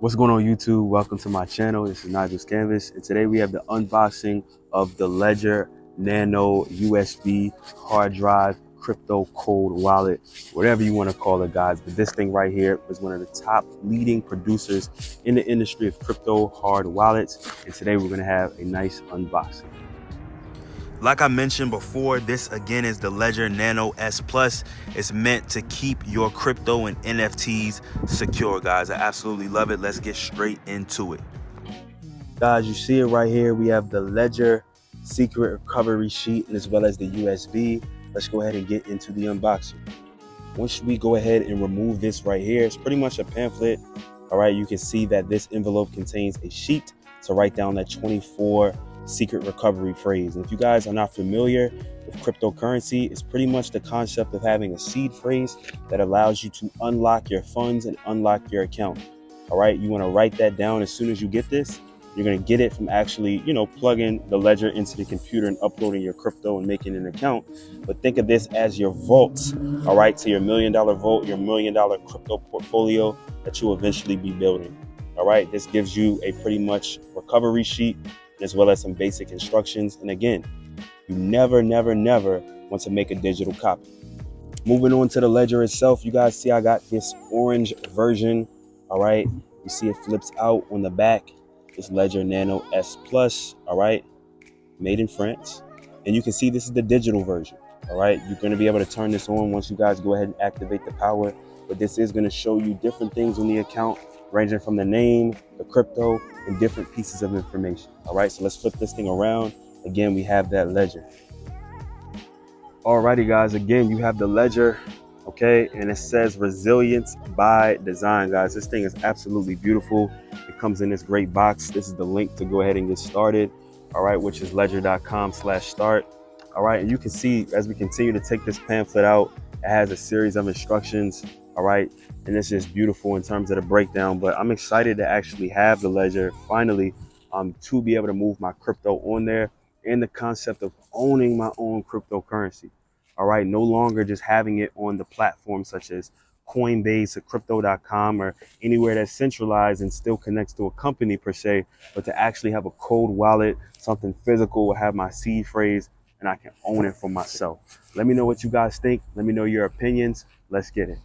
What's going on YouTube? Welcome to my channel. This is Nigel's Canvas, and today we have the unboxing of the Ledger Nano USB hard drive crypto cold wallet, whatever you want to call it, guys. But this thing right here is one of the top leading producers in the industry of crypto hard wallets, and today we're going to have a nice unboxing. Like I mentioned before, this again is the Ledger Nano S Plus. It's meant to keep your crypto and NFTs secure, guys. I absolutely love it. Let's get straight into it. Guys, you see it right here. We have the Ledger secret recovery sheet and as well as the USB. Let's go ahead and get into the unboxing. Once we go ahead and remove this right here, it's pretty much a pamphlet. All right, you can see that this envelope contains a sheet to write down that 24 secret recovery phrase. And if you guys are not familiar with cryptocurrency, it's pretty much the concept of having a seed phrase that allows you to unlock your funds and unlock your account. All right, you want to write that down as soon as you get this. You're going to get it from actually, plugging the ledger into the computer and uploading your crypto and making an account. But think of this as your vault, all right, to your $1 million vault, your $1 million crypto portfolio that you'll eventually be building. All right, this gives you a pretty much recovery sheet as well as some basic instructions. And again, you never want to make a digital copy. Moving on to the ledger itself, you guys see I got this orange version. All right, you see it flips out on the back. This Ledger Nano S Plus, all right, made in France. And you can see this is the digital version, all right? You're gonna be able to turn this on once you guys go ahead and activate the power, but this is gonna show you different things on the account, ranging from the name, the crypto, and different pieces of information, all right? So let's flip this thing around. Again, we have that ledger. Alrighty, guys, again, you have the ledger, okay? And it says resilience by design, guys. This thing is absolutely beautiful. It comes in this great box. This is the link to go ahead and get started, all right, which is ledger.com/start. All right, and you can see as we continue to take this pamphlet out, it has a series of instructions, all right, and it's just beautiful in terms of the breakdown. But I'm excited to actually have the ledger finally, to be able to move my crypto on there, and the concept of owning my own cryptocurrency. All right, no longer just having it on the platforms such as Coinbase or crypto.com or anywhere that's centralized and still connects to a company per se, but to actually have a cold wallet, something physical, will have my seed phrase, and I can own it for myself. Let me know what you guys think. Let me know your opinions. Let's get it.